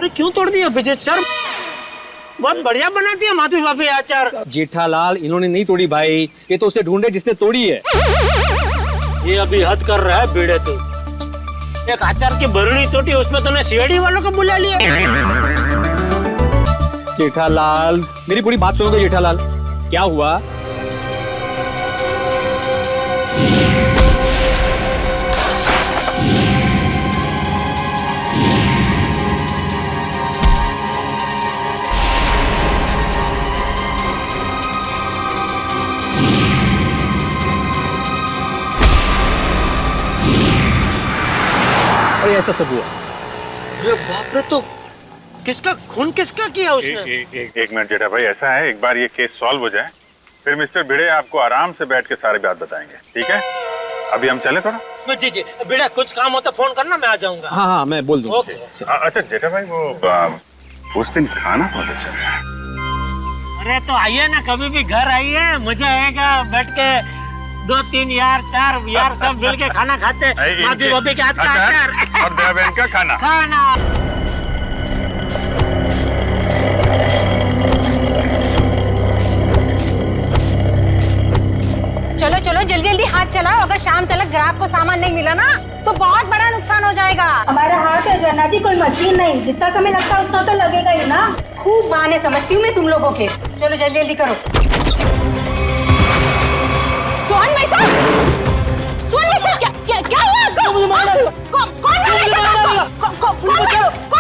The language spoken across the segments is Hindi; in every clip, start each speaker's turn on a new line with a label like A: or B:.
A: अरे क्यों तोड़ दिया विजेत सर? बहुत बढ़िया बना दिया माधवी भाभी अचार।
B: जेठालाल इन्होंने नहीं तोड़ी भाई, ये तो उसे ढूंढे जिसने तोड़ी है।
A: ये अभी हद कर रहा है बेड़े तो। एक अचार की बरनी तोड़ी, उसमें तूने सीआईडी वालों को बुला लिया।
B: जेठालाल मेरी पूरी बात सुनोगे जेठालाल? क्या हुआ? अरे ऐसा सब हुआ?
A: अरे बाप रे, तो किसका खून किसका किया उसने?
C: एक मिनट जेठा भाई, ऐसा है एक बार ये केस सॉल्व हो जाए फिर मिस्टर भिड़े आपको आराम से बैठ के सारी बात बताएंगे, ठीक है? अभी हम चले थोड़ा।
A: जी जी बेटा, कुछ काम होता फोन करना, मैं आ जाऊंगा।
B: हाँ हाँ मैं बोल दूंगा।
C: अच्छा जेठा भाई, वो उस दिन खाना बहुत अच्छा था।
A: अरे तो आइए ना, कभी भी घर आइए, मजा आएगा। बैठ के 2-3 यार 4 यार सब मिल के खाना खाते। माधवी भाभी के हाथ का अचार
C: और दया बहन का खाना।
D: चलो चलो जल्दी जल्दी हाथ चलाओ, अगर शाम तक ग्राहक को सामान नहीं मिला ना तो बहुत बड़ा नुकसान हो जाएगा।
E: हमारा हाथ है जन्ना जी, कोई मशीन नहीं, जितना समय लगता है उतना तो लगेगा ही ना।
D: खूब बहाने समझती हूँ मैं तुम लोगों के। चलो जल्दी जल्दी करो। सोहन भाई साहब, सोहन भाई साहब, क्या हुआ आपको? कौन मारा आपको? कौन मारा आपको?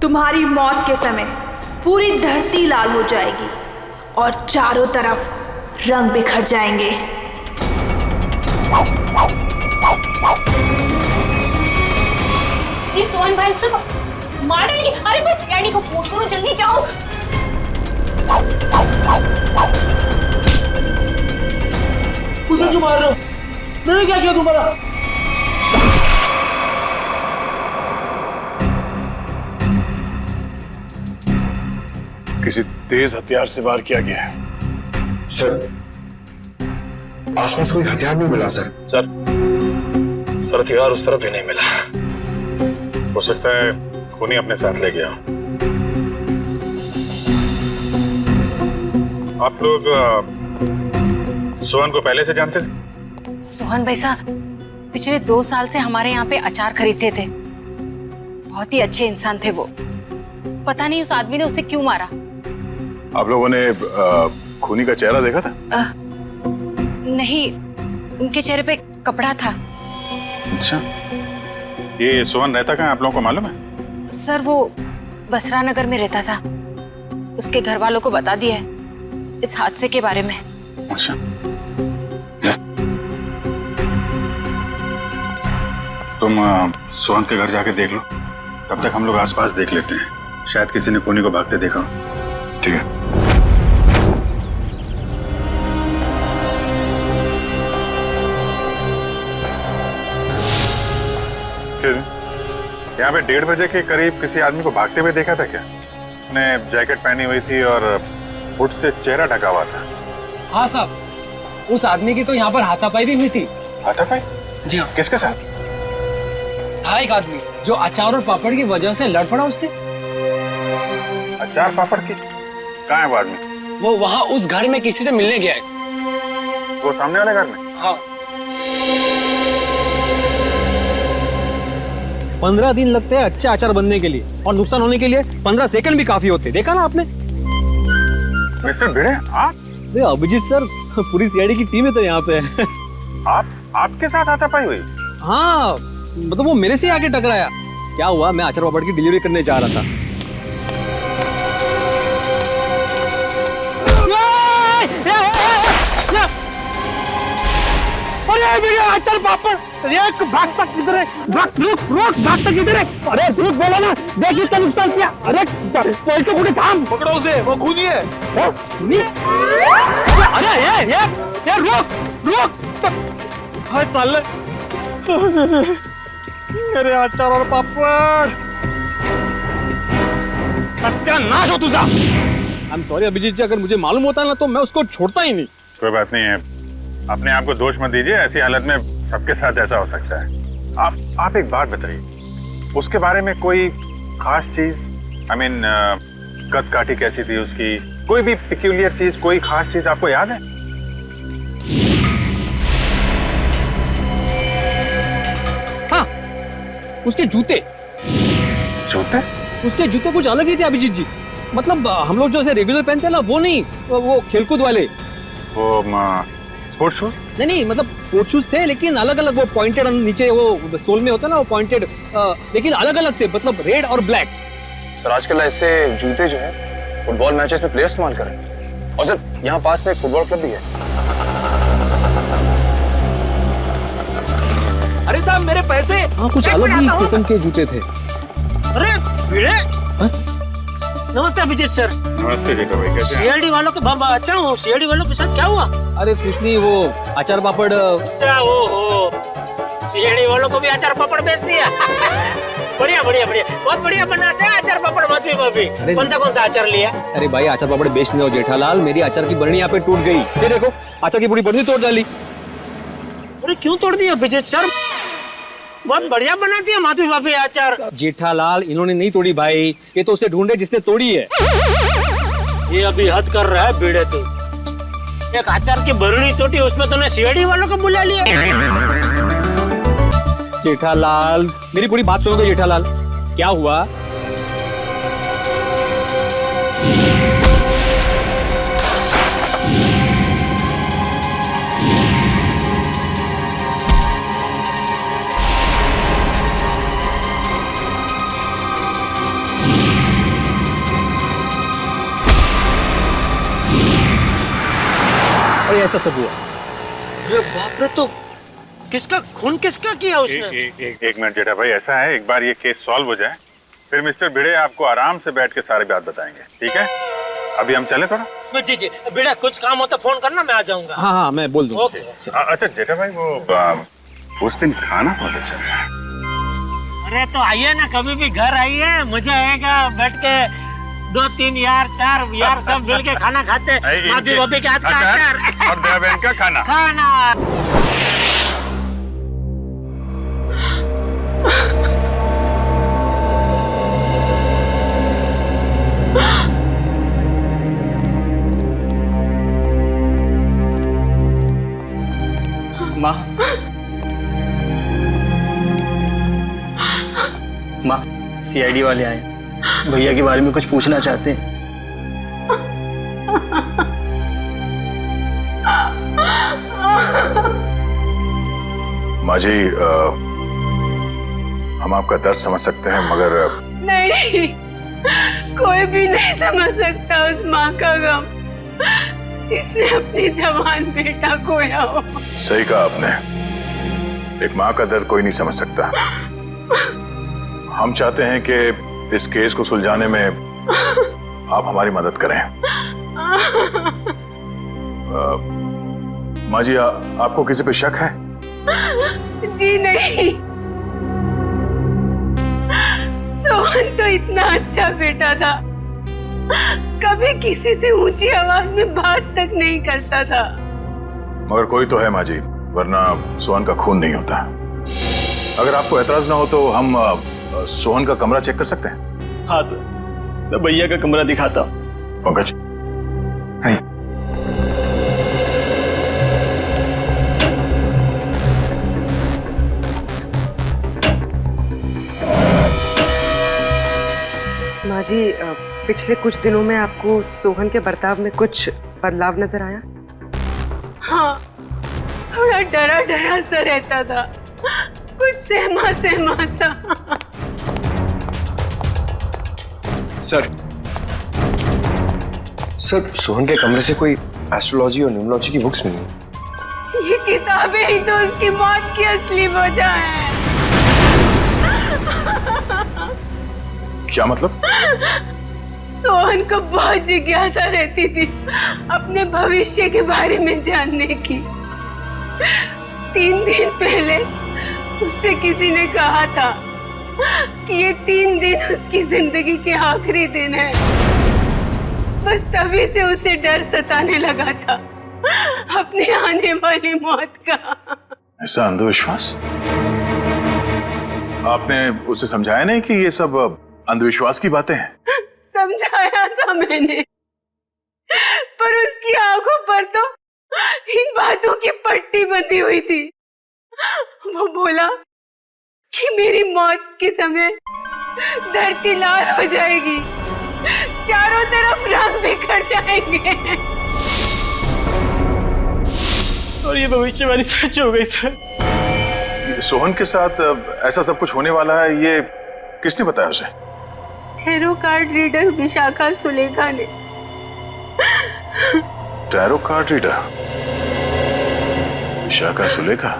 F: तुम्हारी मौत के समय पूरी धरती लाल हो जाएगी और चारों तरफ रंग बिखर जाएंगे।
D: ये सोहन भाई उसको मार डालेंगे। अरे कोई सीआईडी को फोन करो, जल्दी जाओ।
A: मुझे क्यों मार रहे हो? मैंने क्या किया तुम्हारा?
C: किसी तेज हथियार से वार किया गया है।
G: सर, आसपास कोई हथियार नहीं मिला सर।
C: सर हथियार उस तरफ भी नहीं मिला। हो सकता है खूनी अपने साथ ले गया। आप लोग सोहन को पहले से जानते थे?
D: सोहन भाई साहब पिछले 2 साल से हमारे यहाँ पे अचार खरीदते थे। बहुत ही अच्छे इंसान थे वो। पता नहीं उस आदमी ने उसे क्यों मारा।
C: आप लोगों ने खूनी का चेहरा देखा था?
D: नहीं, उनके चेहरे पे कपड़ा था।
C: अच्छा, ये सोहन रहता कहाँ आप लोगों को मालूम है?
D: सर वो बसरा नगर में रहता था। उसके घर वालों को बता दिया है इस हादसे के बारे में।
C: अच्छा, तुम सोहन के घर जाके देख लो, तब तक हम लोग आसपास देख लेते हैं, शायद किसी ने खूनी को भागते देखा हो। ठीक है। फिर यहाँ पे 1:30 बजे के करीब किसी आदमी को भागते हुए देखा था क्या? ने जैकेट पहनी हुई थी और हुड से चेहरा ढका हुआ था।
B: हाँ साहब, उस आदमी की तो यहाँ पर हाथापाई भी हुई थी।
C: हाथापाई?
B: जी हाँ।
C: किसके साथ?
B: था एक आदमी जो अचार और पापड़ की वजह से लड़ पड़ा उससे।
C: अचार पापड़ की? कहाँ है वो आदमी?
B: वो वहाँ उस घर में किसी से मिलने गया है।
C: वो सामने वाले घर में?
B: हाँ।
G: 15 दिन लगते हैं अच्छा अचार बनने के लिए, और नुकसान होने के लिए 15 सेकंड भी काफी होते। देखा ना आपने?
C: मिस्टर भिड़े, आप?
G: अरे अभिजीत सर, पूरी सीआईडी की टीम है तो यहाँ पे।
C: आपके साथ हाथापाई हुई?
G: हाँ, मतलब वो मेरे से आके टकराया। क्या हुआ, मैं अचार पापड़ की डिलीवरी करने जा रहा था। अरे मेरे अचार पापड़, एक भागता किधर है? रुक भागता किधर है? अरे रुक, बोला ना, देखिए क्या नुकसान किया। अरे कोई तो पूरे थाम,
B: पकड़ो उसे, वो खूनी है।
G: अरे ये रुक हाय चल। मेरे अचार और पापड़, सत्यानाश हो तुझा। आई एम सॉरी अभिजीत जी, अगर मुझे मालूम होता ना तो मैं उसको छोड़ता ही नहीं।
C: कोई बात नहीं है, अपने आप को दोष मत दीजिए। ऐसी हालत में सबके साथ ऐसा हो सकता है। आप एक बात बताइए, उसके बारे में कोई खास चीज, आई मीन कद काठी कैसी थी उसकी, कोई भी पिक्यूलियर चीज, कोई खास चीज आपको याद है?
G: हाँ, उसके जूते उसके जूते कुछ अलग ही थे अभिजीत जी। मतलब हम लोग जो ऐसे रेगुलर पहनते हैं ना, वो नहीं, वो खेलकूद वाले।
C: वो स्पोर्ट्स शूज?
G: नहीं, मतलब स्पोर्ट्स शूज थे लेकिन अलग अलग, वो पॉइंटेड नीचे वो सोल में होता है ना, वो पॉइंटेड, लेकिन अलग अलग थे, मतलब रेड और ब्लैक।
H: सर आजकल ऐसे जूते जो है फुटबॉल मैचेस में प्लेयर्स इस्तेमाल कर रहे हैं। और सर यहाँ पास में एक फुटबॉल क्लब भी है।
B: अरे साहब मेरे पैसे।
G: हाँ, कुछ अलग ही किस्म के जूते थे।
A: अरे भिड़े, नमस्ते अभिजीत सर।
C: नमस्ते जेठा भाई, कैसे हैं?
A: सीआईडी वालों के बाबा, अच्छा हूँ। सीआईडी वालों के साथ क्या हुआ?
G: अरे कुछ नहीं, वो अचार पापड़।
A: अच्छा हो, सीआईडी वालों को भी अचार पापड़ बेच दिया। बढ़िया, बहुत बढ़िया बनाते हैं अचार पापड़ मधुई भाभी। कौन सा अचार लिया?
G: अरे भाई, अचार पापड़ बेचने दो जेठालाल, मेरी अचार की बरनी यहाँ पे टूट गई। ये देखो, अचार की पूरी बरनी तोड़ डाली।
A: अरे क्यों तोड़ दिया अभिजीत सर? बहुत बढ़िया बना दिया माधवी भाभी अचार।
G: जेठालाल, इन्होंने नहीं तोड़ी भाई, ये तो उसे ढूंढे जिसने तोड़ी है।
A: ये अभी हद कर रहा है भिड़े तू। एक अचार की बरनी टूटी, उसमें तूने सीआईडी वालों को बुला लिया।
G: जेठालाल, मेरी पूरी बात सुनोगे जेठालाल? क्या हुआ? अरे ऐसा सब हुआ।
A: अरे बाप रे, तो किसका किया उसने?
C: एक मिनट जेठा भाई, ऐसा है, एक बार ये केस सॉल्व हो जाए, फिर मिस्टर भिड़े आपको आराम से बैठ के सारी बात बताएंगे, ठीक है? अभी हम चले थोड़ा?
A: जी, भिड़ा, कुछ काम हो तो फोन करना, मैं आ जाऊंगा।
G: हाँ, मैं बोल दूंगा।
A: ओके।
C: अच्छा जेठा भाई, वो उस दिन खाना बहुत अच्छा था।
A: अरे तो आइए ना, कभी भी घर आइए, मजा आएगा। बैठ के 2 3 यार 4 यार सब मिल के खाना खाते। माधवी भाभी के हाथ का अचार
C: और दया बहन का खाना।
I: माँ, सीआईडी वाले आए, भैया के बारे में कुछ पूछना चाहते हैं।
C: माँ जी, हम आपका दर्द समझ सकते हैं, मगर
J: नहीं, कोई भी नहीं समझ सकता उस माँ का गम जिसने अपनी जवान बेटा खोया हो।
C: सही कहा आपने, एक माँ का दर्द कोई नहीं समझ सकता। हम चाहते हैं कि इस केस को सुलझाने में आप हमारी मदद करें। माँ जी, आपको किसी पे शक है?
J: जी नहीं, सोहन तो इतना अच्छा बेटा था, कभी किसी से ऊंची आवाज में बात तक नहीं करता था।
C: मगर कोई तो है माँ जी, वरना सोहन का खून नहीं होता। अगर आपको एतराज ना हो तो हम सोहन का कमरा चेक कर सकते हैं?
I: हाँ सर, मैं भैया का कमरा दिखाता हूँ।
C: पंकज,
K: माँ जी, पिछले कुछ दिनों में आपको सोहन के बर्ताव में कुछ बदलाव नजर आया?
J: हाँ, थोड़ा डरा डरा सा रहता था, कुछ सहमा सहमा सा।
H: सर सोहन के कमरे से कोई एस्ट्रोलॉजी और न्यूमरोलॉजी की बुक्स मिली।
J: ये किताबें ही तो उसकी मौत की असली वजह है।
C: क्या मतलब?
J: सोहन को बहुत जिज्ञासा रहती थी अपने भविष्य के बारे में जानने की। 3 दिन पहले उससे किसी ने कहा था कि ये 3 दिन उसकी जिंदगी के आखिरी दिन है। बस तभी से उसे डर सताने लगा था अपने आने वाली मौत का।
C: ऐसा अंधविश्वास? आपने उसे समझाया नहीं कि ये सब अंधविश्वास की बातें हैं?
J: समझाया था मैंने, पर उसकी आंखों पर तो इन बातों की पट्टी बंधी हुई थी। वो बोला कि मेरी मौत के समय धरती लाल हो जाएगी, चारों तरफ रंग बिखर जाएंगे।
I: और ये भविष्यवाणी सच हो गई सर।
C: सोहन के साथ ऐसा सब कुछ होने वाला है, ये किसने बताया उसे?
J: Tarot card reader Vishakha Sulekha ने।
C: Tarot card reader Vishakha Sulekha?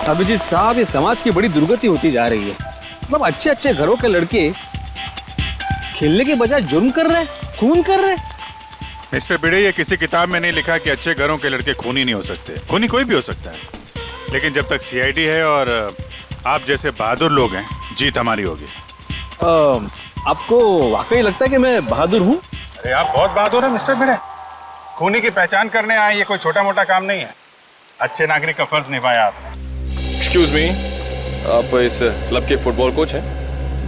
I: Abhijeet साहब, ये समाज की बड़ी दुर्गति होती जा रही है। मतलब अच्छे अच्छे घरों के लड़के खेलने के बजाय जुर्म कर रहे हैं, खून कर रहे हैं।
C: मिस्टर भिड़े, ये किसी किताब में नहीं लिखा कि अच्छे घरों के लड़के खूनी नहीं हो सकते। खूनी कोई भी हो सकता है, लेकिन जब तक सीआईडी है और आप जैसे बहादुर लोग हैं, जीत हमारी होगी।
I: आपको वाकई लगता है कि मैं बहादुर हूँ?
C: अरे आप बहुत बहादुर हैं मिस्टर भिड़े। खूनी की पहचान करने आए, ये कोई छोटा मोटा काम नहीं है। अच्छे नागरिक का फर्ज निभाया आपने।
H: एक्सक्यूज मी, आप इस क्लब के फुटबॉल कोच हैं?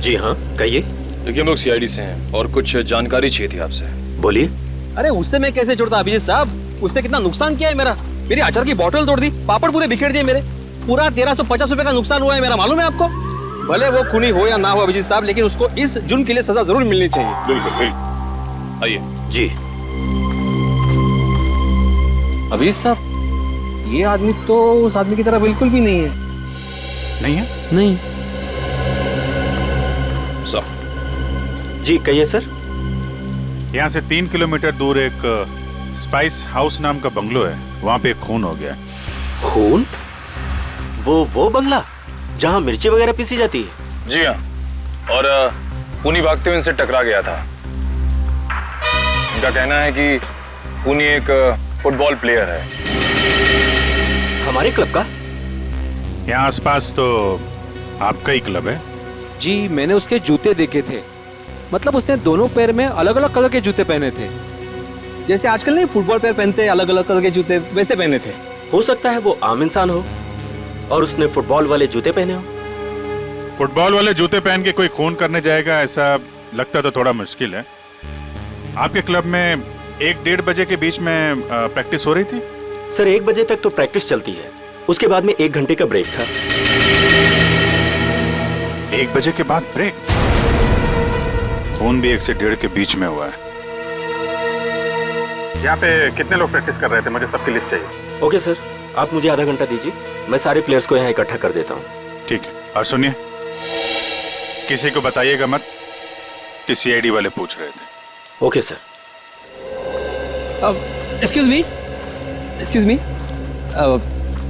A: जी हाँ, कहिए।
H: देखिए, हम लोग सीआईडी से हैं और कुछ जानकारी चाहिए थी आपसे।
A: बोलिए।
I: अरे उससे मैं कैसे छोड़ता अभिजीत साहब? उसने कितना नुकसान किया है मेरा। मेरी अचार की बोतल तोड़ दी, पापड़ पूरे बिखेर दिए मेरे। पूरा 1350 रुपए का नुकसान हुआ है मेरा, मालूम है आपको? भले वो खूनी हो या ना हो अभिजीत साहब, लेकिन उसको इस जुर्म के लिए सजा जरूर मिलनी चाहिए।
H: बिल्कुल बिल्कुल, आइए।
A: जी।
I: अभिजीत साहब, ये आदमी तो उस आदमी की तरह बिल्कुल भी नहीं है।
C: नहीं है?
I: नहीं।
H: सर।
A: जी कहिए सर।
C: यहाँ से 3 किलोमीटर दूर एक स्पाइस हाउस नाम का बंगलो है, वहाँ पे एक खून हो गया।
A: खून? वो बंगला जहाँ मिर्ची वगैरह पीसी जाती है?
H: जी हाँ, और खूनी भागते हुए इनसे टकरा गया था। इनका कहना है कि खूनी एक फुटबॉल प्लेयर है।
A: हमारे क्लब का?
C: यहाँ आसपास तो आपका ही क्लब है।
I: जी, मैंने उसके जूते देखे थे। मतलब उसने दोनों पैर में अलग अलग कलर के जूते पहने थे, जैसे आजकल नहीं फुटबॉल प्लेयर पहनते अलग अलग कलर के जूते, वैसे पहने थे।
A: हो सकता है वो आम इंसान हो और उसने फुटबॉल वाले जूते पहने हो।
C: फुटबॉल वाले जूते पहन के कोई खून करने जाएगा, ऐसा लगता तो थोड़ा मुश्किल है। आपके क्लब में 1-1:30 बजे के बीच में प्रैक्टिस हो रही थी?
A: सर 1 बजे तक तो प्रैक्टिस चलती है, उसके बाद में 1 घंटे का ब्रेक था।
C: 1 बजे के बाद ब्रेक? खून भी 1 से 1:30 के बीच में हुआ है। यहाँ पे कितने लोग प्रैक्टिस कर रहे थे? मुझे सबकी लिस्ट चाहिए।
A: ओके सर, आप मुझे आधा घंटा दीजिए, मैं सारे प्लेयर्स को यहाँ इकट्ठा कर देता हूँ।
C: ठीक है, और सुनिए, किसी को बताइएगा मत कि सीआईडी वाले पूछ रहे थे।
A: Okay sir.
I: एक्सक्यूज मी,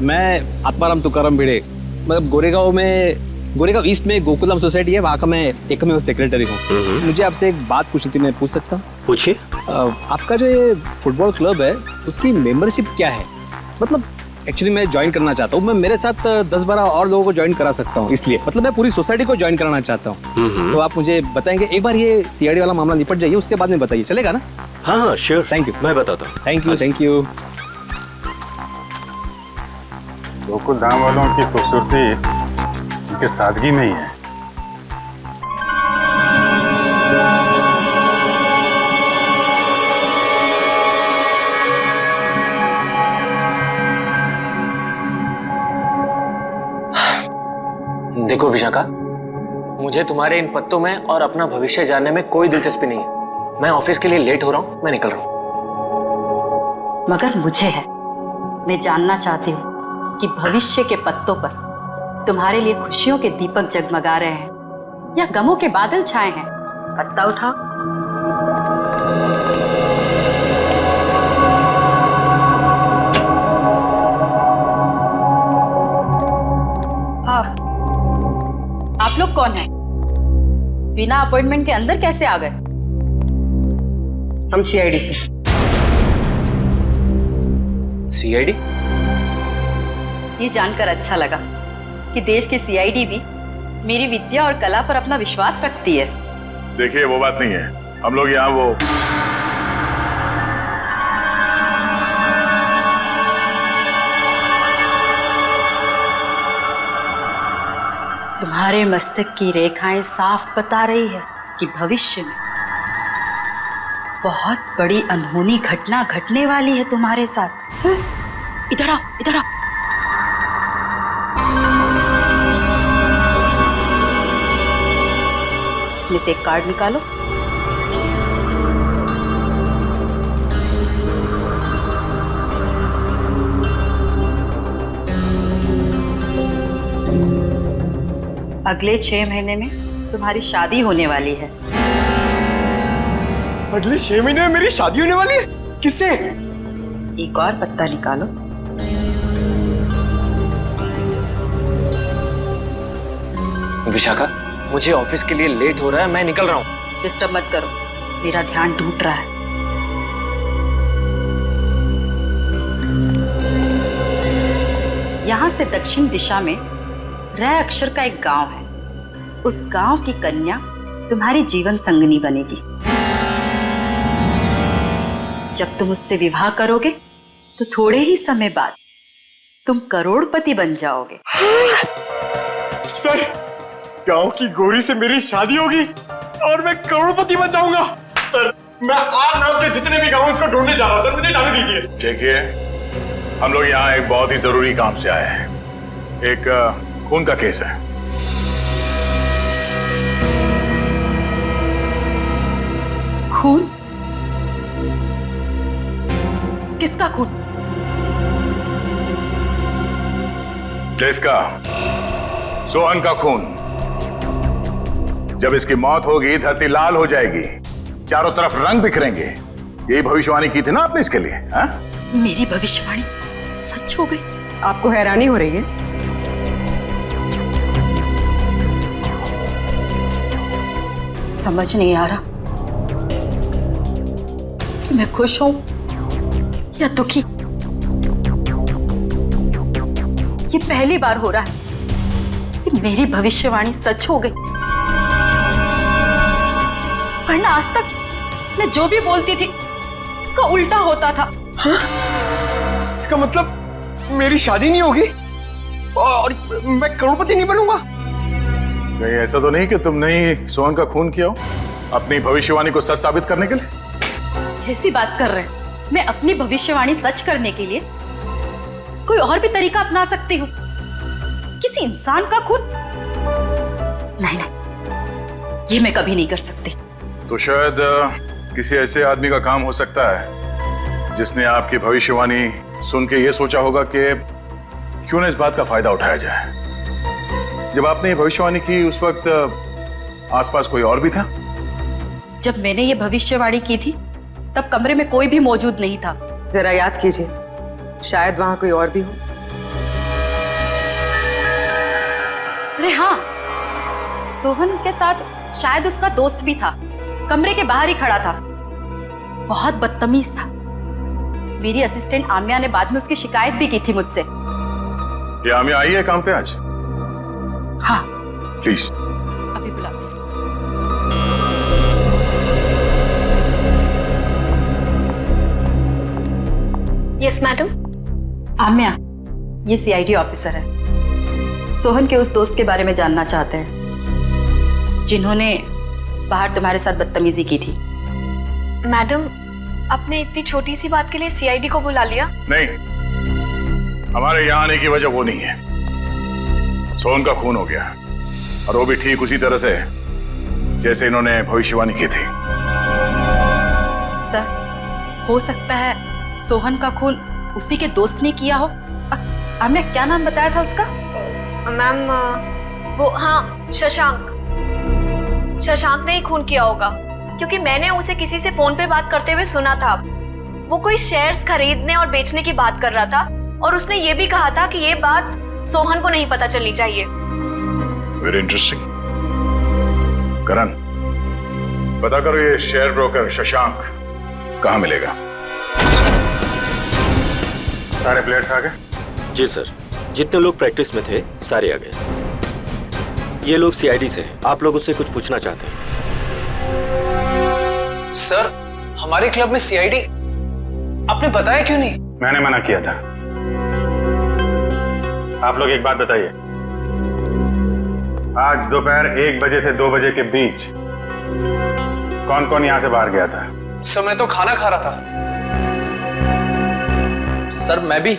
I: मैं आत्माराम तुकाराम भिड़े, मतलब गोरेगांव ईस्ट में गोकुलम सोसाइटी है, वहाँ का मैं एकमेव सेक्रेटरी हूँ। मुझे आपसे एक बात पूछनी थी, मैं पूछ सकता हूँ?
A: पूछिए।
I: आपका जो ये फुटबॉल क्लब है, उसकी मेंबरशिप क्या है? मतलब एक्चुअली मैं ज्वाइन करना चाहता हूँ। मैं मेरे साथ 10-12 और लोगों को ज्वाइन करा सकता हूँ, इसलिए मतलब मैं पूरी सोसाइटी को ज्वाइन कराना चाहता हूँ। तो आप मुझे बताएंगे एक बार ये सीआईडी वाला मामला निपट जाइए, उसके बाद में बताइए, चलेगा ना?
L: हाँ हाँ श्योर,
I: थैंक यू,
L: मैं बताता हूँ।
I: Thank you.
C: गोकुल धाम वालों की खूबसूरती उनके सादगी में ही है।
B: देखो विशाखा, मुझे तुम्हारे इन पत्तों में और अपना भविष्य जानने में कोई दिलचस्पी नहीं है। मैं ऑफिस के लिए लेट हो रहा हूँ, मैं निकल रहा हूँ।
M: मगर मुझे है, मैं जानना चाहती हूँ कि भविष्य के पत्तों पर तुम्हारे लिए खुशियों के दीपक जगमगा रहे हैं या गमों के बादल छाए हैं। पत्ता उठाओ। आप लोग कौन हैं? बिना अपॉइंटमेंट के अंदर कैसे आ गए?
K: हम सीआईडी से।
B: सीआईडी?
M: ये जानकर अच्छा लगा कि देश की सीआईडी भी मेरी विद्या और कला पर अपना विश्वास रखती है।
C: देखिए वो बात नहीं है, हम लोग यहाँ वो
M: तुम्हारे मस्तक की रेखाएं साफ बता रही है कि भविष्य में बहुत बड़ी अनहोनी घटना घटने वाली है तुम्हारे साथ। इधर आओ, इधर आओ। इसमें से एक कार्ड निकालो। अगले 6 महीने में तुम्हारी शादी होने वाली है।
G: अगले 6 महीने में मेरी शादी होने वाली है? किससे?
M: एक और पत्ता निकालो।
B: विशाखा, मुझे ऑफिस के लिए लेट हो रहा है, मैं निकल रहा हूँ।
M: डिस्टर्ब मत करो, मेरा ध्यान टूट रहा है। यहां से दक्षिण दिशा में र अक्षर का एक गांव है। उस गांव की कन्या तुम्हारी जीवन संगनी बनेगी। जब तुम उससे विवाह करोगे तो थोड़े ही समय बाद तुम करोड़पति बन जाओगे।
G: सर, गांव की गोरी से मेरी शादी होगी और मैं करोड़पति बन जाऊंगा। सर, मैं आप नाम के जितने भी गांव उसको ढूंढने जा रहा था, मुझे जाने दीजिए।
C: देखिए, हम लोग यहाँ एक बहुत ही जरूरी काम से आए हैं। एक खून का केस है।
M: खून? किसका खून?
C: किसका? सोहन का खून। जब इसकी मौत होगी धरती लाल हो जाएगी, चारों तरफ रंग बिखरेंगे। यही भविष्यवाणी की थी ना आपने इसके लिए? हा?
M: मेरी भविष्यवाणी सच हो गई?
K: आपको हैरानी हो रही है?
M: समझ नहीं आ रहा कि मैं खुश हूं या दुखी। ये पहली बार हो रहा है कि मेरी भविष्यवाणी सच हो गई, वरना आज तक मैं जो भी बोलती थी उसका उल्टा होता था।
G: हाँ? इसका मतलब मेरी शादी नहीं होगी और मैं करोड़पति नहीं बनूंगा?
C: नहीं, ऐसा तो नहीं कि तुमने ही सोहन का खून किया हो अपनी भविष्यवाणी को सच साबित करने के लिए?
M: ऐसी बात कर रहे हैं। मैं अपनी भविष्यवाणी सच करने के लिए कोई और भी तरीका अपना सकती हूँ। किसी इंसान का खून? नहीं नहीं, ये मैं कभी नहीं कर सकती।
C: तो शायद किसी ऐसे आदमी का काम हो सकता है जिसने आपकी भविष्यवाणी सुन के ये सोचा होगा कि क्यों ना इस बात का फायदा उठाया जाए। जब आपने ये भविष्यवाणी की उस वक्त आसपास कोई और भी था?
M: जब मैंने ये भविष्यवाणी की थी तब कमरे में कोई भी मौजूद नहीं था।
K: जरा याद कीजिए, शायद वहां कोई और भी हो।
M: अरे हाँ, सोहन के साथ शायद उसका दोस्त भी था, कमरे के बाहर ही खड़ा था। बहुत बदतमीज था। मेरी असिस्टेंट आमिया ने बाद में उसकी शिकायत भी की थी मुझसे।
C: ये आमिया आई है काम पे आज?
M: हाँ,
C: प्लीज।
M: अभी बुलाती हूँ।
D: Yes madam.
M: आमिया, ये सीआईडी ऑफिसर है। सोहन के उस दोस्त के बारे में जानना चाहते हैं जिन्होंने बाहर तुम्हारे साथ बदतमीजी की थी।
D: मैडम, आपने इतनी छोटी सी बात के लिए सीआईडी को बुला लिया?
C: नहीं, हमारे यहाँ आने की वजह वो नहीं है। सोहन का खून हो गया और वो भी ठीक उसी तरह से जैसे इन्होंने भविष्यवाणी की थी।
M: सर, हो सकता है सोहन का खून उसी के दोस्त ने किया हो। आमिया, क्या नाम बताया था उसका?
D: मैम, वो हाँ, शशांक। शशांक ने ही खून किया होगा, क्योंकि मैंने उसे किसी से फोन पे बात करते हुए सुना था। वो कोई शेयर्स खरीदने और बेचने की बात कर रहा था और उसने ये भी कहा था कि ये बात सोहन को नहीं पता चलनी चाहिए।
C: Very interesting. करण, पता करो ये शेयर ब्रोकर शशांक कहाँ मिलेगा। सारे प्लेयर्स आ गए?
L: जी सर, जितने लोग प्रैक्टिस में थे सारे आ गए। ये लोग सीआईडी से हैं। आप लोग उससे कुछ पूछना चाहते हैं?
I: सर, हमारे क्लब में सीआईडी, आपने बताया क्यों नहीं?
C: मैंने मना किया था। आप लोग एक बात बताइए, आज दोपहर 1 बजे से 2 बजे के बीच कौन कौन यहां से बाहर गया था?
I: सर, मैं तो खाना खा रहा था।
B: सर, मैं भी।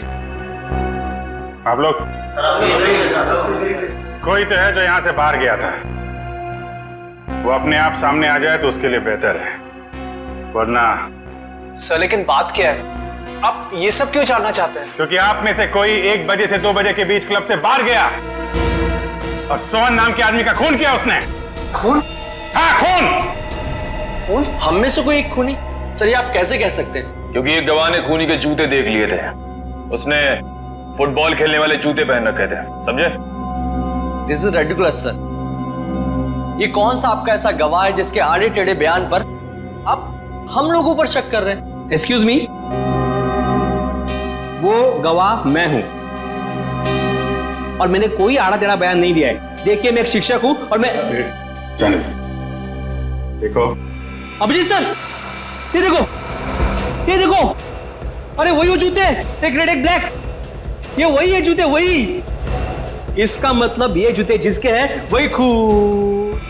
C: आप लोग? कोई तो है जो यहां से बाहर गया था। वो अपने आप सामने आ जाए तो उसके लिए बेहतर है, वरना।
I: सर, लेकिन बात क्या है? आप ये सब क्यों जानना चाहते हैं?
C: क्योंकि आप में से कोई 1 बजे से 2 बजे के बीच क्लब से बाहर गया और सोहन नाम के आदमी का खून किया उसने।
I: खून?
C: हाँ, खून।
I: खून?
B: हम में से कोई एक खूनी? सर, ये आप कैसे कह सकते हैं?
H: क्योंकि एक गवाह ने खूनी के जूते देख लिए थे। उसने फुटबॉल खेलने वाले जूते पहन रखे थे, समझे?
B: This is ridiculous sir. ये कौन सा आपका ऐसा गवाह है जिसके आड़े टेढ़े बयान पर आप हम लोगों पर शक कर रहे हैं?
I: एक्सक्यूज मी, वो गवाह मैं हूं और मैंने कोई आड़ा टेढ़ा बयान नहीं दिया है। देखिए, मैं एक शिक्षक हूं और मैं।
C: जाने देखो
I: अभिजीत सर, ये देखो, ये देखो, अरे वही वो जूते, एक रेड एक ब्लैक, ये वही है जूते, वही। इसका मतलब ये जूते जिसके हैं वही खून।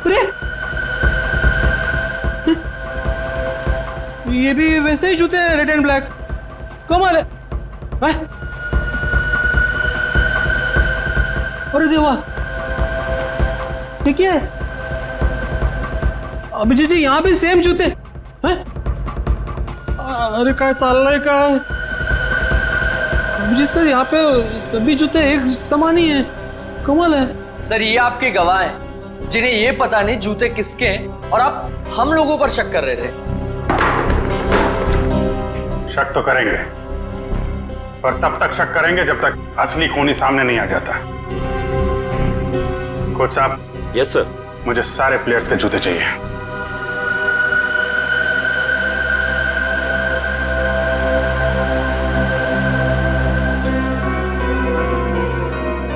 I: अरे ये भी वैसे ही जूते हैं, रेड एंड ब्लैक। कमाल है। अरे देवा, ये क्या है? अभिजीत जी, यहाँ भी सेम जूते हैं? अरे काय चाललंय काय? अभिजीत सर, यहाँ पे सभी जूते एक समान ही हैं। कमाल है।
B: सर, ये आपके गवाह हैं जिन्हें ये पता नहीं जूते किसके हैं और आप हम लोगों पर शक कर रहे थे।
C: शक तो करेंगे, पर तब तक शक करेंगे जब तक असली खूनी सामने नहीं आ जाता। कोच साहब।
L: Yes sir.
C: मुझे सारे प्लेयर्स के जूते चाहिए।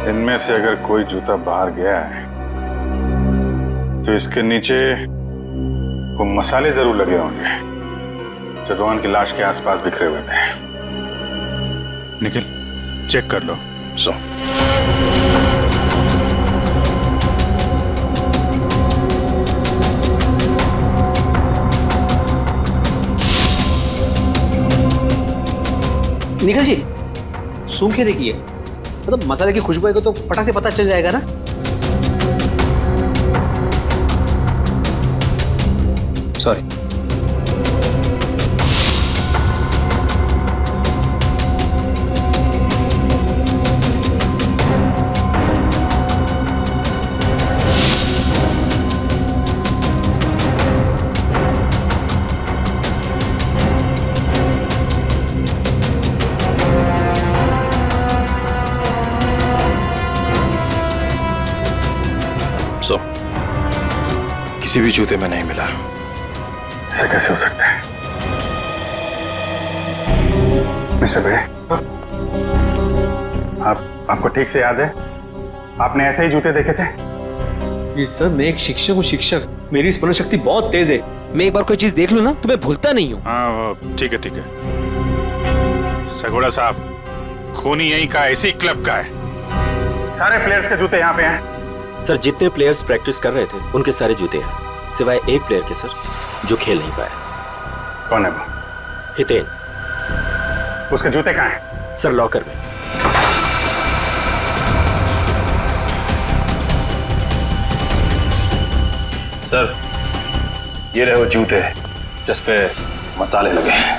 C: इनमें से अगर कोई जूता बाहर गया है तो इसके नीचे वो मसाले जरूर लगे होंगे जो रोहन की लाश के आसपास बिखरे हुए थे। निखिल, चेक कर लो। सो
I: निखिल जी, सूंघ के देखिए, मतलब मसाले की खुशबू आएगी तो फटाक से पता चल जाएगा ना। सॉरी।
H: किसी भी जूते में नहीं मिला।
C: ऐसे कैसे हो सकता है? मिस्टर भिड़े, आपको ठीक से याद है आपने ऐसे ही जूते देखे थे?
I: ये सर, मैं एक शिक्षक हूँ, शिक्षक। मेरी स्मरण शक्ति बहुत तेज है। मैं एक बार कोई चीज देख लूँ ना तो मैं भूलता नहीं हूँ।
C: हाँ ठीक है ठीक है। सगोड़ा साहब, खूनी यहीं का, इसी क्लब का है। सारे प्लेयर्स के जूते यहाँ पे हैं।
L: सर, जितने प्लेयर्स प्रैक्टिस कर रहे थे उनके सारे जूते हैं, सिवाय एक प्लेयर के सर, जो खेल नहीं पाया।
C: कौन है वो?
L: हितेन।
C: उसके जूते कहाँ हैं?
L: सर, लॉकर में।
H: सर, ये रहे वो जूते जिस पे मसाले लगे हैं।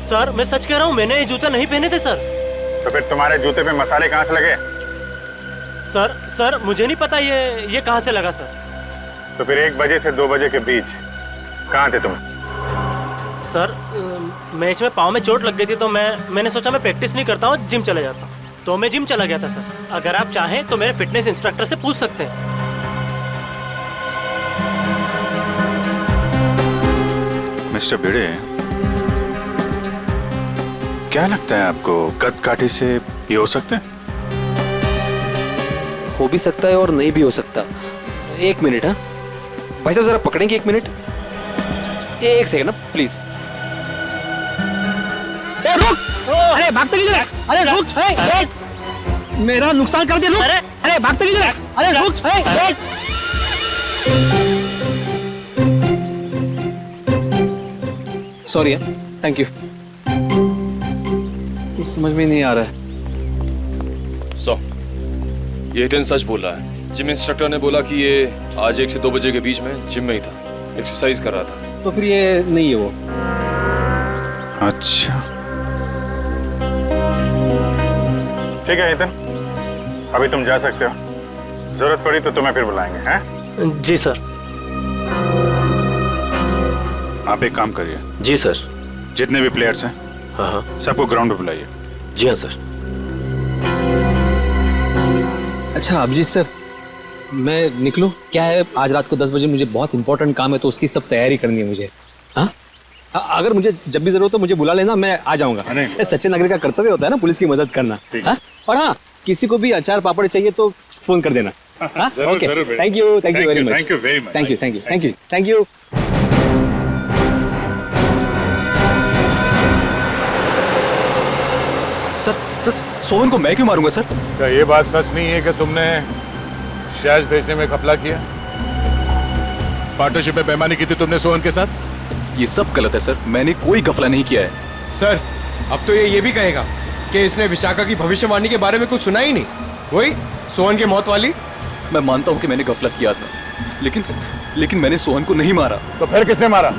A: सर, मैं सच कह रहा हूँ, मैंने ये जूते नहीं पहने थे सर।
C: तो फिर तुम्हारे जूते पे मसाले कहाँ से लगे?
A: सर मुझे नहीं पता ये कहाँ से लगा सर।
C: तो फिर 1 बजे से 2 बजे के बीच कहाँ थे तुम?
A: सर, मैच में पाँव में चोट लग गई थी तो मैंने सोचा मैं प्रैक्टिस नहीं करता हूँ, जिम चला जाता हूँ, तो मैं जिम चला गया था सर। अगर आप चाहें तो मेरे फिटनेस इंस्ट्रक्टर से पूछ सकते हैं।
C: मिस्टर भिड़े, क्या लगता है आपको, कद काठी से ये हो सकता है?
I: हो भी सकता है और नहीं भी हो सकता। 1 मिनट। हाँ भाई साहब, जरा पकड़ेंगे 1 मिनट? 1 सेकंड ना प्लीज।
G: रुक! अरे भागते किधर है? अरे रुक! मेरा नुकसान कर दिया, रुक! अरे भागते किधर है? अरे रुक!
I: सॉरी है, थैंक यू। कुछ समझ में नहीं आ रहा है।
H: ये हितेन सच बोल रहा है। जिम इंस्ट्रक्टर ने बोला कि ये आज 1 से 2 बजे के बीच में जिम में ही था, एक्सरसाइज कर रहा था।
I: तो फिर ये नहीं है वो।
C: अच्छा ठीक है हितेन, अभी तुम जा सकते हो। जरूरत पड़ी तो तुम्हें फिर बुलाएंगे, हैं?
A: जी सर।
C: आप एक काम करिए।
L: जी सर।
C: जितने भी प्लेयर्स हैं,
L: हाँ,
C: सबको ग्राउंड पे बुलाइए।
L: जी हाँ सर।
I: अच्छा अभिजीत सर, मैं निकलूं? क्या है, आज रात को 10 बजे मुझे बहुत इंपॉर्टेंट काम है, तो उसकी सब तैयारी करनी है मुझे। हाँ, अगर मुझे जब भी जरूरत हो मुझे बुला लेना, मैं आ जाऊंगा। सच्चे नागरिक का कर्तव्य होता है ना पुलिस की मदद करना। हाँ? और हाँ, किसी को भी अचार पापड़ चाहिए तो फोन कर देना। Okay, thank you very much.
C: Thank you very much.
I: Thank you. Sir, Sohan को मैं क्यों मारूंगा सर?
C: क्या ये बात सच नहीं है कि तुमने शैज भेजने में घपला किया? पार्टनरशिप में बेईमानी की थी तुमने सोहन के साथ?
L: ये सब गलत है सर, मैंने कोई घपला नहीं किया है।
N: सर, अब तो ये भी कहेगा कि इसने विशाखा की भविष्यवाणी के बारे में कुछ सुना ही नहीं, वही सोहन की मौत वाली।
L: मैं मानता हूँ कि मैंने घपला किया था, लेकिन मैंने सोहन को नहीं मारा।
C: तो फिर किसने मारा?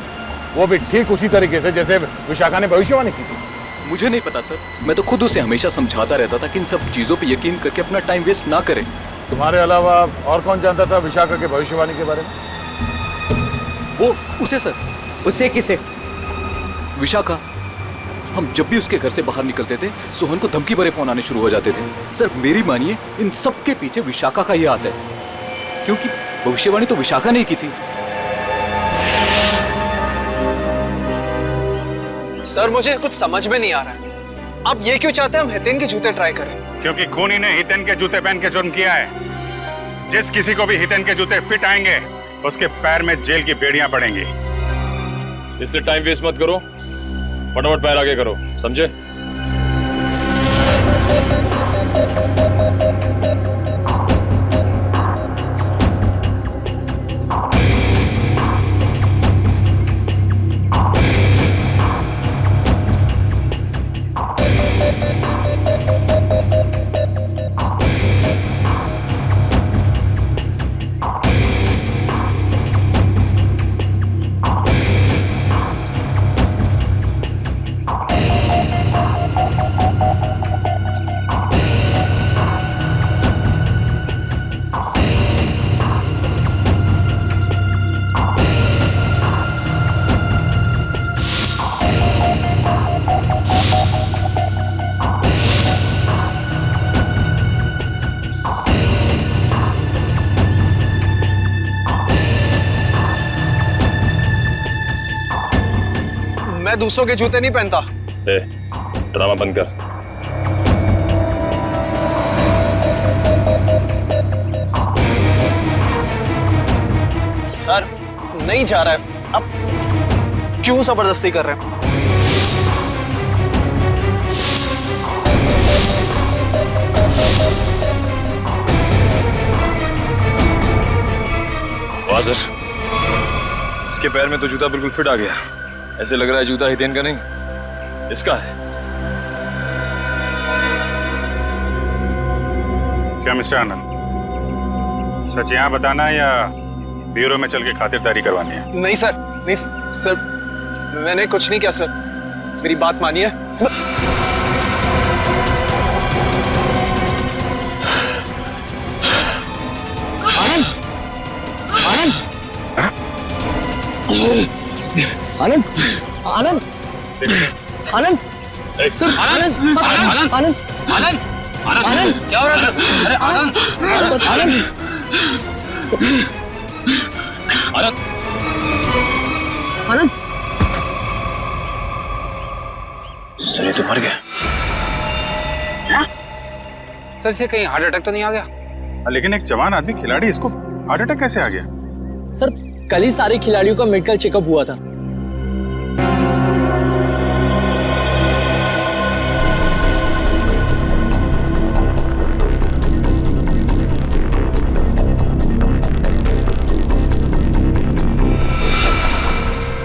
C: वो भी ठीक उसी तरीके से जैसे विशाखा ने भविष्यवाणी की थी।
L: मुझे नहीं पता सर, मैं तो खुद उसे हमेशा समझाता रहता था कि इन सब चीजों पे यकीन करके अपना टाइम वेस्ट ना करें।
C: तुम्हारे अलावा और कौन जानता था विशाखा के भविष्यवाणी के बारे में?
L: वो उसे सर।
N: उसे किसे?
L: विशाखा। हम जब भी उसके घर से बाहर निकलते थे, सोहन को धमकी भरे फोन आने शुरू हो जाते थे। सर मेरी मानिए, इन सब के पीछे विशाखा का ही हाथ है, क्योंकि भविष्यवाणी तो विशाखा ने की थी।
I: सर मुझे कुछ समझ में नहीं आ रहा है, आप ये क्यों चाहते हैं हम हितेन के जूते ट्राई करें?
C: क्योंकि खूनी ने हितेन के जूते पहन के जुर्म किया है। जिस किसी को भी हितेन के जूते फिट आएंगे, उसके पैर में जेल की बेड़ियां पड़ेंगी।
H: इसलिए टाइम वेस्ट मत करो, फटाफट पैर आगे करो, समझे?
I: मैं दूसरों के जूते नहीं पहनता।
H: ड्रामा बंद कर।
I: सर नहीं जा रहा है, अब क्यों जबरदस्ती कर रहे हैं?
H: वाह सर, इसके पैर में तो जूता बिल्कुल फिट आ गया। ऐसे लग रहा है जूता हितेन का नहीं, इसका है।
C: क्या मिस्टर आनंद, सच यहाँ बताना है या ब्यूरो में चल के खातिरदारी करवानी है?
I: नहीं सर, नहीं सर, मैंने कुछ नहीं किया सर, मेरी बात मानिए।
G: आनंद, आनंद, आनंद, आनंद, आनंद, सर, आनंद, आनंद, आनंद, आनंद, आनंद, क्या हो रहा है? अरे आनंद, सर, आनंद, आनंद, आनंद,
H: सर ये तो मर गया।
C: क्या?
O: सर इसे कहीं हार्ट अटैक तो नहीं आ गया?
C: लेकिन एक जवान आदमी खिलाड़ी, इसको हार्ट अटैक कैसे आ गया?
G: सर कल ही सारे खिलाड़ियों का मेडिकल चेकअप हुआ था।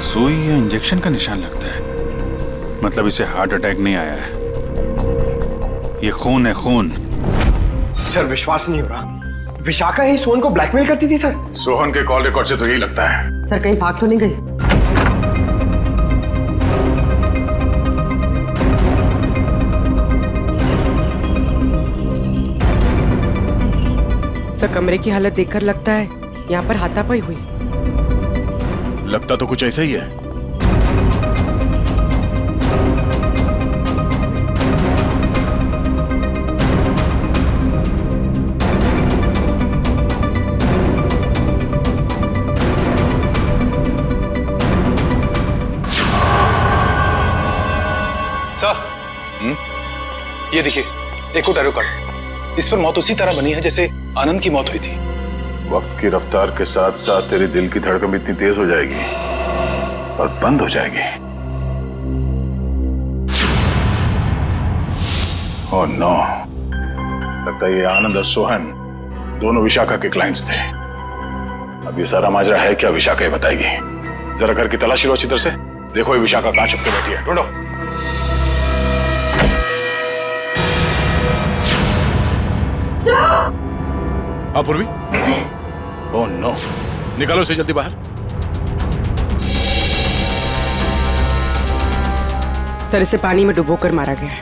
C: सुई या इंजेक्शन का निशान लगता है, मतलब इसे हार्ट अटैक नहीं आया है, ये खून है, खून।
N: सर विश्वास नहीं हो रहा, विशाखा ही सोहन को ब्लैकमेल करती थी सर।
C: सोहन के कॉल रिकॉर्ड से तो यही लगता है।
K: सर कहीं भाग तो नहीं गई? सर कमरे की हालत देखकर लगता है यहाँ पर हाथापाई हुई।
C: लगता तो कुछ ऐसा ही है।
P: सर, ये देखिए, एक और टैरो कार्ड। इस पर मौत उसी तरह बनी है जैसे आनंद की मौत हुई थी।
C: वक्त की रफ्तार के साथ साथ तेरे दिल की धड़कन भी इतनी तेज हो जाएगी और बंद हो जाएगी। ओह नो, लगता है ये आनंद और सोहन दोनों विशाखा के क्लाइंट्स थे। अब ये सारा माजरा है क्या, विशाखा ही बताएगी। जरा घर की तलाशी लो अच्छी तरह से, देखो ये विशाखा कहां छुप के बैठी है, ढूंढो। पूर्वी, ओह नो, निकालो इसे जल्दी बाहर।
K: सर इसे पानी में डुबोकर मारा गया है,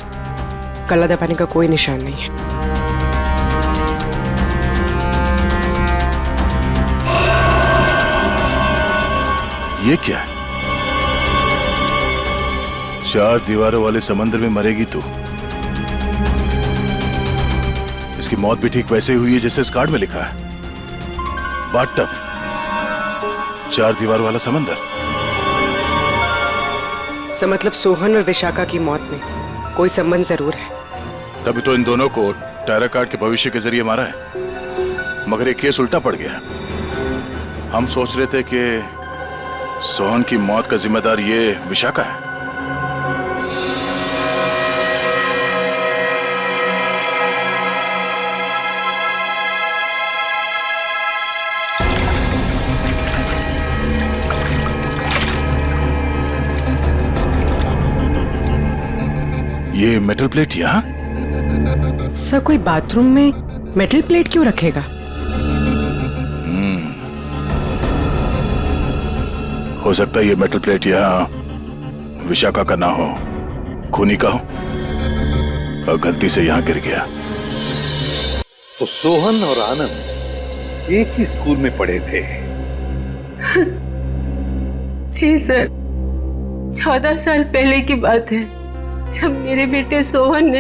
K: गला दबाने का कोई निशान नहीं है।
C: ये क्या है? 4 दीवारों वाले समंदर में मरेगी तू। इसकी मौत भी ठीक वैसे हुई है जैसे इस कार्ड में लिखा है, बाथटब, 4 दीवार वाला समंदर।
K: सर मतलब सोहन और विशाखा की मौत में कोई संबंध जरूर है।
C: तभी तो इन दोनों को टैरो कार्ड के भविष्य के जरिए मारा है, मगर ये केस उल्टा पड़ गया। हम सोच रहे थे कि सोहन की मौत का जिम्मेदार ये विशाखा है। ये मेटल प्लेट यहाँ?
K: सर कोई बाथरूम में मेटल प्लेट क्यों रखेगा?
C: हो सकता है ये मेटल प्लेट यहाँ विशाखा का ना हो, खूनी का हो और गलती से यहाँ गिर गया।
Q: तो सोहन और आनंद एक ही स्कूल में पढ़े थे?
J: जी सर, 14 साल पहले की बात है, जब मेरे बेटे सोहन ने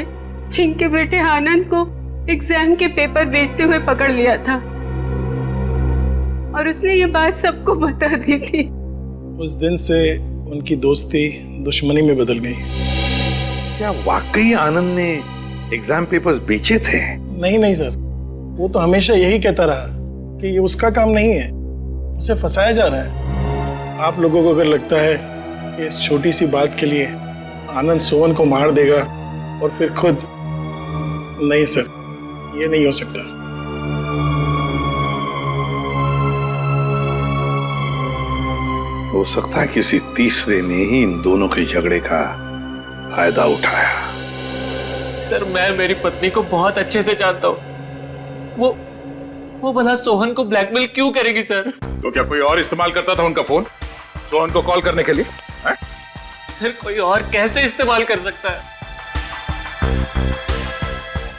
J: इनके बेटे आनंद को एग्जाम के पेपर बेचते हुए पकड़ लिया था और उसने ये बात सबको बता दी थी।
R: उस दिन से उनकी दोस्ती दुश्मनी में बदल गई।
Q: क्या वाकई आनंद ने एग्जाम पेपर्स बेचे थे?
R: नहीं सर, वो तो हमेशा यही कहता रहा कि ये उसका काम नहीं है, उसे फंसाया जा रहा है। आप लोगों को अगर लगता है कि इस छोटी सी बात के लिए आनंद सोहन को मार देगा और फिर खुद, नहीं सर, ये नहीं हो सकता।
Q: हो सकता है किसी तीसरे ने ही इन दोनों के झगड़े का फायदा उठाया।
B: सर, मैं मेरी पत्नी को बहुत अच्छे से जानता हूँ। वो भला सोहन को ब्लैकमेल क्यों करेगी सर?
C: तो क्या कोई और इस्तेमाल करता था उनका फोन सोहन को कॉल करने के लिए? है?
B: सर, कोई और कैसे इस्तेमाल कर सकता है?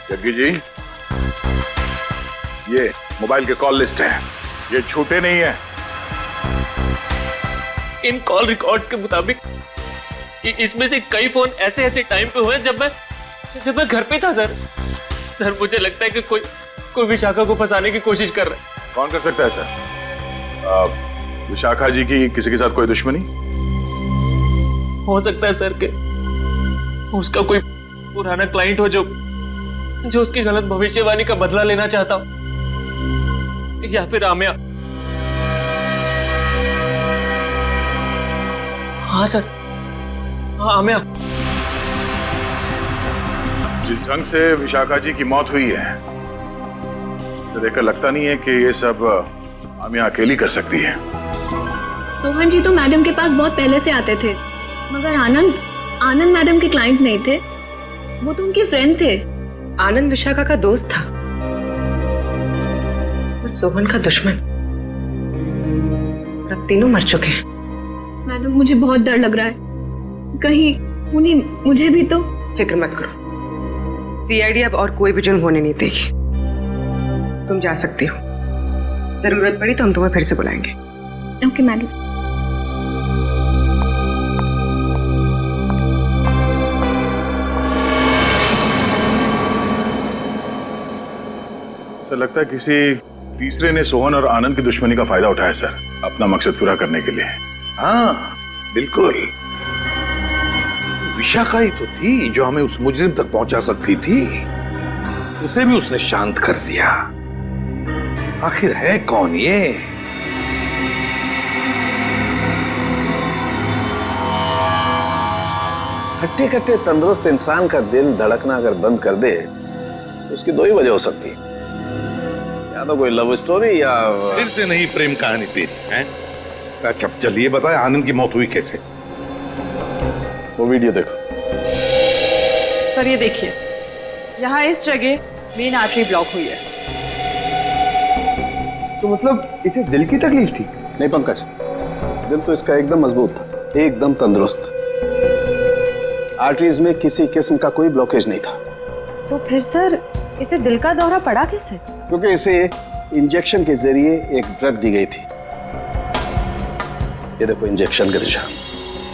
C: जग्गी जी, ये मोबाइल के कॉल लिस्ट है, ये झूठे नहीं है।
B: इन कॉल रिकॉर्ड्स के मुताबिक इसमें से कई फोन ऐसे टाइम पे हुए जब मैं घर पे था सर। सर, मुझे लगता है कि कोई विशाखा को फंसाने की कोशिश कर रहा है।
C: कौन कर सकता है सर? विशाखा जी की किसी के साथ कोई दुश्मनी?
B: हो सकता है सर कि उसका कोई पुराना क्लाइंट हो जो उसकी गलत भविष्यवाणी का बदला लेना चाहता हो, या फिर आमिया। हाँ सर, हाँ आमिया।
C: जिस ढंग से विशाखा जी की मौत हुई है, इसे देखकर लगता नहीं है कि ये सब आमिया अकेली कर सकती है।
D: सोहन जी तो मैडम के पास बहुत पहले से आते थे, मगर आनंद मैडम के क्लाइंट नहीं थे, वो तो उनके फ्रेंड थे।
K: आनंद विशाखा का दोस्त था और सोहन का दुश्मन। अब तीनों मर चुके हैं।
D: मैडम, मुझे बहुत डर लग रहा है, कहीं पुनी मुझे भी तो।
K: फिक्र मत करो, सीआईडी अब और कोई भी जुर्म होने नहीं देगी। तुम जा सकती हो, जरूरत पड़ी तो हम तुम्हें फिर से बुलाएंगे।
D: Okay madam.
C: सर, लगता है किसी तीसरे ने सोहन और आनंद की दुश्मनी का फायदा उठाया सर, अपना मकसद पूरा करने के लिए।
Q: हाँ बिल्कुल, विशाखा ही तो थी जो हमें उस मुजरिम तक पहुंचा सकती थी। उसे भी उसने शांत कर दिया। आखिर है कौन ये?
S: हट्टे कट्टे तंदुरुस्त इंसान का दिल धड़कना अगर बंद कर दे तो उसकी दो ही वजह हो सकती है, या तो कोई लव स्टोरी या
Q: फिर से नहीं प्रेम कहानी तेरी है। अच्छा चलिए बताए, आनंद की मौत हुई कैसे?
S: वो वीडियो देखो।
T: सर ये देखिए, यहाँ इस जगह मेन आर्टरी ब्लॉक हुई है।
R: तो मतलब इसे दिल की तकलीफ थी?
S: नहीं पंकज, दिल तो इसका एकदम मजबूत था, एकदम तंदुरुस्त। आर्टरीज में किसी किस्म का कोई ब्लॉकेज नहीं था।
T: तो फिर सर इसे दिल का दौरा पड़ा कैसे?
S: क्योंकि इसे इंजेक्शन के जरिए एक ड्रग दी गई थी। ये देखो इंजेक्शन का निशान,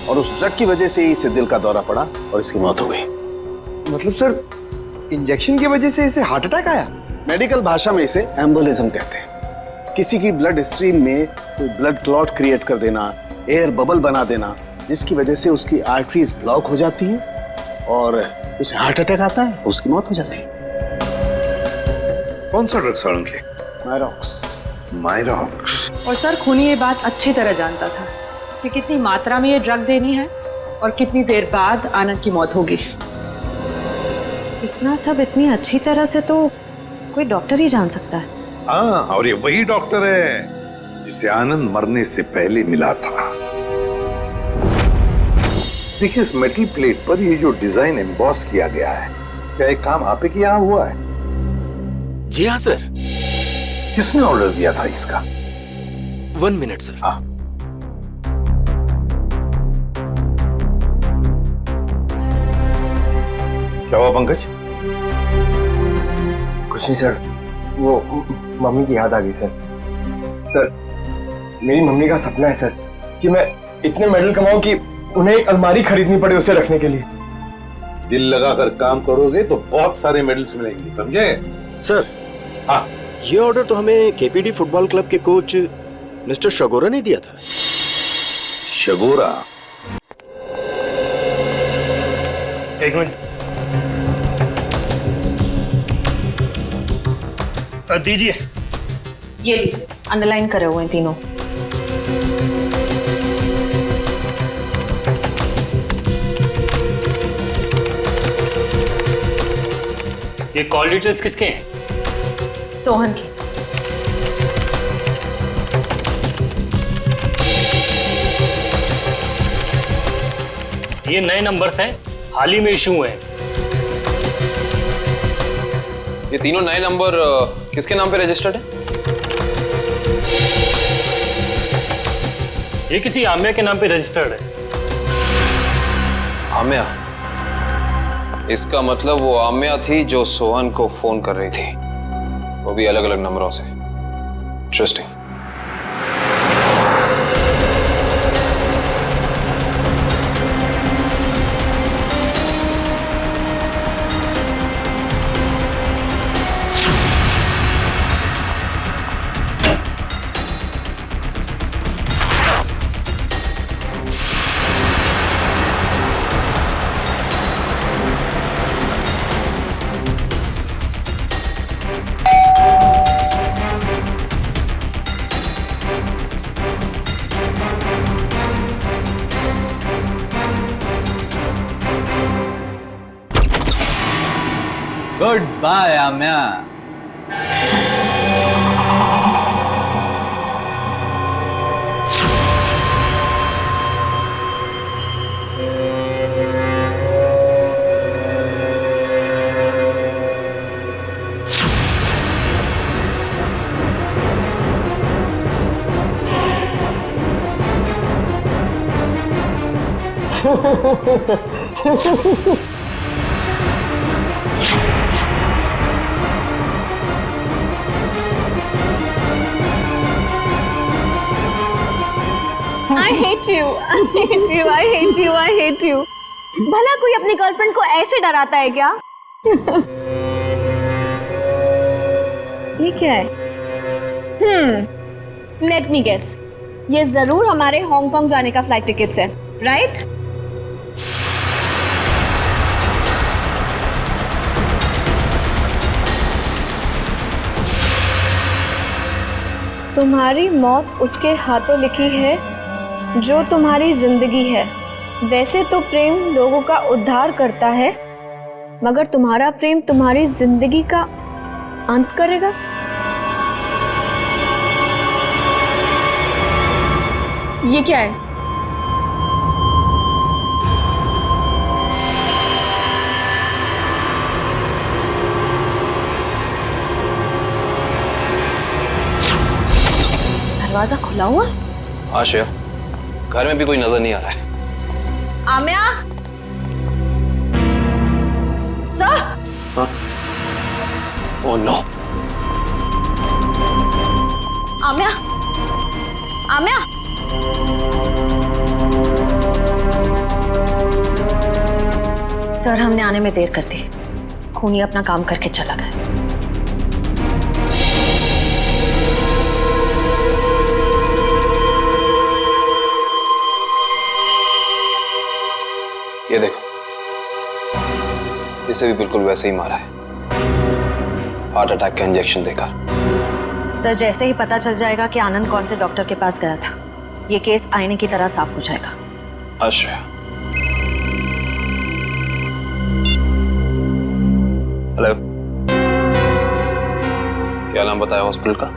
S: और उस ड्रग की वजह से ही इसे दिल का दौरा पड़ा और इसकी मौत हो गई।
R: मतलब सर इंजेक्शन की वजह से इसे हार्ट अटैक आया?
S: मेडिकल भाषा में इसे एम्बोलिज्म कहते हैं। किसी की ब्लड स्ट्रीम में कोई ब्लड क्लॉट क्रिएट कर देना, एयर बबल बना देना, जिसकी वजह से उसकी आर्टरीज ब्लॉक हो जाती है और उसे हार्ट अटैक आता है, उसकी मौत हो जाती है।
Q: कौन सा ड्रग सड़ेंगे?
S: मायरॉक्स।
Q: मायरॉक्स।
T: और सर खूनी ये बात अच्छी तरह जानता था कि कितनी मात्रा में ये ड्रग देनी है और कितनी देर बाद आनंद की मौत होगी। इतना सब इतनी अच्छी तरह से तो कोई डॉक्टर ही जान सकता है।
Q: हाँ, और ये वही डॉक्टर है जिसे आनंद मरने से पहले मिला था। देखिए इस मेटल प्लेट पर ये जो डिजाइन एम्बॉस किया गया है, क्या एक काम आप ही के यहाँ हुआ है?
U: जी हाँ सर।
Q: किसने ऑर्डर दिया था इसका?
U: 1 मिनट सर।
Q: हाँ। क्या हुआ पंकज?
R: कुछ नहीं सर, वो मम्मी की याद आ गई सर। सर मेरी मम्मी का सपना है सर कि मैं इतने मेडल कमाऊं कि उन्हें एक अलमारी खरीदनी पड़े उसे रखने के लिए।
Q: दिल लगाकर काम करोगे तो बहुत सारे मेडल्स मिलेंगे, समझे?
V: सर
Q: हाँ,
V: ये ऑर्डर तो हमें केपीडी फुटबॉल क्लब के कोच मिस्टर शगोरा ने दिया था।
Q: शगोरा।
R: एक मिनट दीजिए।
D: ये लीजिए, अंडरलाइन करे हुए हैं तीनों।
A: ये कॉल डिटेल्स किसके हैं?
D: सोहन की।
A: ये नए नंबर्स हैं, हाल ही में इशू हुए हैं।
H: ये तीनों नए नंबर किसके नाम पे रजिस्टर्ड है?
A: ये किसी आम्या के नाम पे रजिस्टर्ड है।
H: आम्या? इसका मतलब वो आम्या थी जो सोहन को फोन कर रही थी, वो भी अलग अलग नंबरों से। Interesting.
G: Goodbye Amya.
D: I hate you, I hate you, I hate you, I hate you. भला कोई अपनी गर्लफ्रेंड को ऐसे डराता है क्या? ये क्या है? Let me guess. ये जरूर हमारे हांगकांग जाने का फ्लाइट टिकट्स है, राइट? तुम्हारी मौत उसके हाथों लिखी है जो तुम्हारी जिंदगी है। वैसे तो प्रेम लोगों का उद्धार करता है, मगर तुम्हारा प्रेम तुम्हारी जिंदगी का अंत करेगा। ये क्या है? दरवाजा खुला हुआ?
H: आशया, घर में भी कोई नजर नहीं आ रहा है।
D: आम्या? सर?
H: हाँ? Oh no.
D: आम्या? आम्या? सर, हमने आने में देर कर दी। खूनी अपना काम करके चला गया।
H: ये देखो, इसे भी बिल्कुल वैसे ही मारा है, हार्ट अटैक का इंजेक्शन देकर।
D: सर, जैसे ही पता चल जाएगा कि आनंद कौन से डॉक्टर के पास गया था, ये केस आईने की तरह साफ हो जाएगा।
H: आश्रया, हेलो, क्या नाम बताया हॉस्पिटल का?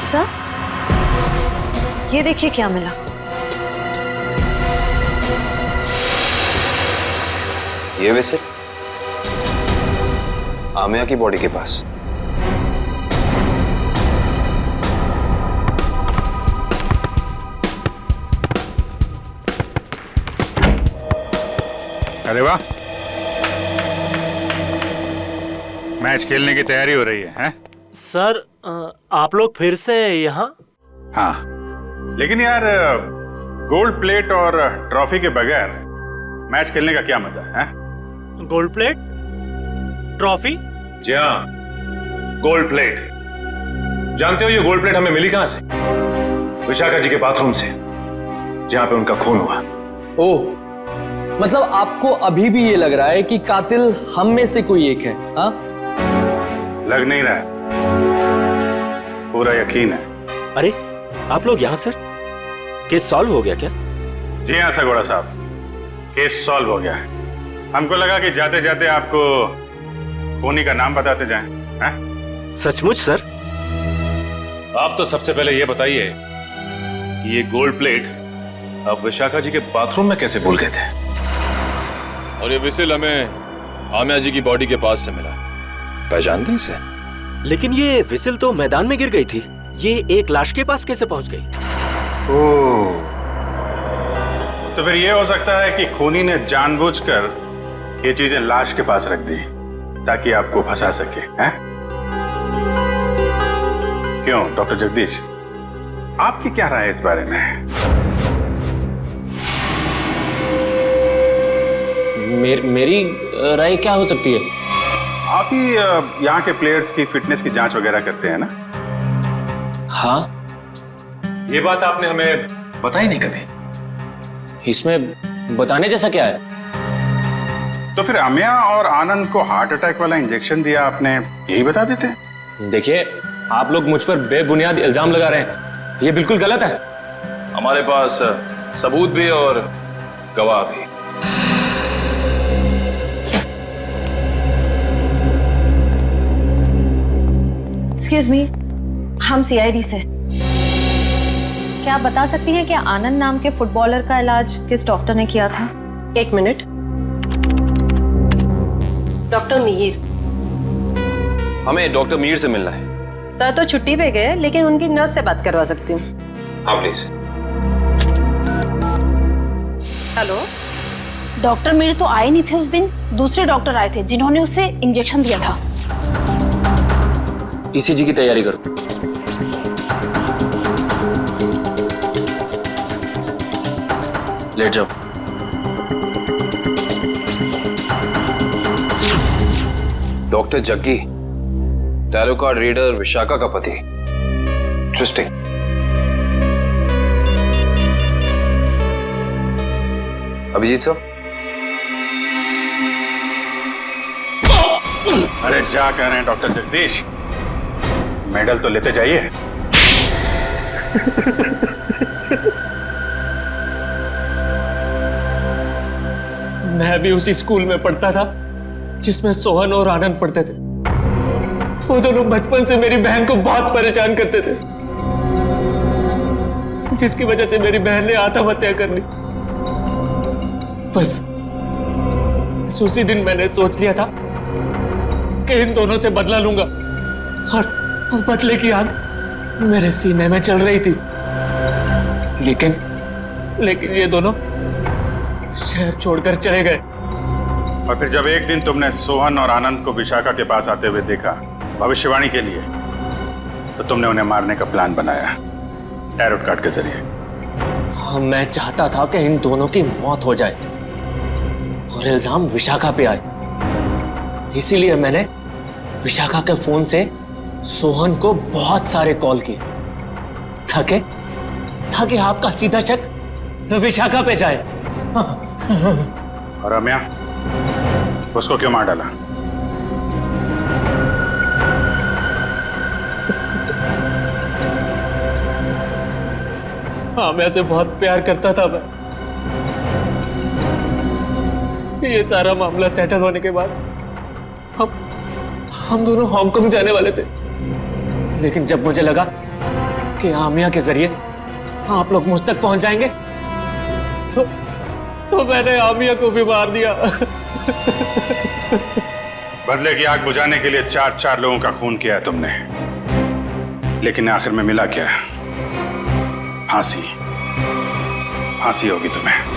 D: सर, ये देखिए क्या मिला।
H: ये विजिट आमिया की बॉडी के पास।
C: अरे वाह, मैच खेलने की तैयारी हो रही है, हैं?
A: सर आप लोग फिर से यहाँ?
C: हाँ, लेकिन यार गोल्ड प्लेट और ट्रॉफी के बगैर मैच खेलने का क्या मजा है?
A: Gold plate, trophy?
H: जी हाँ, गोल्ड प्लेट। जानते हो ये गोल्ड प्लेट हमें मिली कहां से? विशाखा जी के बाथरूम से, जहां पे उनका खून हुआ।
G: ओह, मतलब आपको अभी भी ये लग रहा है कि कातिल हम में से कोई एक है? हाँ,
C: लग नहीं रहा है, पूरा यकीन है।
U: अरे आप लोग यहाँ सर? केस सॉल्व हो गया क्या?
C: जी हाँ सगोड़ा साहब, केस सॉल्व हो गया है। हमको लगा कि जाते जाते आपको खूनी का नाम बताते जाएं, हैं?
U: सचमुच सर?
H: आप तो सबसे पहले ये बताइए कि ये गोल्ड प्लेट आप विशाखा जी के बाथरूम में कैसे भूल गए थे?
L: और ये विसिल हमें आमिया जी की बॉडी के पास से मिला। पहचानते हैं इसे?
U: लेकिन ये विसिल तो मैदान में गिर गई थी, ये एक लाश के पास कैसे पहुंच गई?
C: ओह, तो फिर ये हो सकता है कि खूनी ने जानबूझकर ये चीजें लाश के पास रख दी ताकि आपको फंसा सके, हैं? क्यों डॉक्टर जगदीश, आपकी क्या राय है इस बारे में?
B: मेरी राय क्या हो सकती है?
C: आप ही यहाँ के प्लेयर्स की फिटनेस की जांच वगैरह करते हैं ना?
B: हाँ।
H: ये बात आपने हमें बताई नहीं कभी।
B: इसमें बताने जैसा क्या है?
C: तो फिर अमिया और आनंद को हार्ट अटैक वाला इंजेक्शन दिया आपने, यही बता देते?
B: देखिए, आप लोग मुझ पर बेबुनियाद इल्जाम लगा रहे हैं, ये बिल्कुल गलत है।
H: हमारे पास सबूत भी और गवाह भी।
D: एक्सक्यूज मी, हम सीआईडी से। क्या आप बता सकती हैं कि आनंद नाम के फुटबॉलर का इलाज किस डॉक्टर ने किया था?
E: एक मिनट। डॉक्टर मीर।
H: हमें डॉक्टर मीर से मिलना है।
E: सर तो छुट्टी पे गए, लेकिन उनकी नर्स से बात करवा सकती हूँ।
H: हाँ प्लीज।
E: हेलो।
F: डॉक्टर मीर तो आए नहीं थे उस दिन, दूसरे डॉक्टर आए थे जिन्होंने उसे इंजेक्शन दिया था।
B: ईसीजी की तैयारी करो। लेट जाओ।
H: Doctor Jaggi, tarot card reader Vishakha का पति। इंटरेस्टिंग। अभिजीत साहब।
C: अरे क्या कह रहे हैं डॉक्टर जगदीश, मेडल तो लेते जाइए।
B: मैं भी उसी स्कूल में पढ़ता था जिसमें सोहन और आनंद पढ़ते थे। वो दोनों बचपन से मेरी बहन को बहुत परेशान करते थे, जिसकी वजह से मेरी बहन ने आत्महत्या कर ली। बस उसी दिन मैंने सोच लिया था कि इन दोनों से बदला लूंगा, और बदले की आग मेरे सीने में चल रही थी। लेकिन ये दोनों शहर छोड़कर चले गए।
C: और फिर जब एक दिन तुमने सोहन और आनंद को विशाखा के पास आते हुए देखा भविष्यवाणी के लिए, तो तुमने उन्हें मारने का प्लान बनाया टैरोट कार्ड के जरिए।
B: मैं चाहता था कि इन दोनों की मौत हो जाए और इल्जाम विशाखा पे आए। इसीलिए मैंने विशाखा के फोन से सोहन को बहुत सारे कॉल किए ताकि आपका सीधा शक विशाखा पे जाए।
C: और रम्या, उसको क्यों मार डाला?
B: हाँ, मैं ऐसे बहुत प्यार करता था मैं। ये सारा मामला सेटल होने के बाद हम दोनों हांगकांग जाने वाले थे, लेकिन जब मुझे लगा कि आमिया के जरिए आप लोग मुझ तक पहुंच जाएंगे, तो मैंने आमिया को भी मार दिया।
C: बदले की आग बुझाने के लिए 4 लोगों का खून किया है तुमने, लेकिन आखिर में मिला क्या? फांसी। फांसी होगी तुम्हें।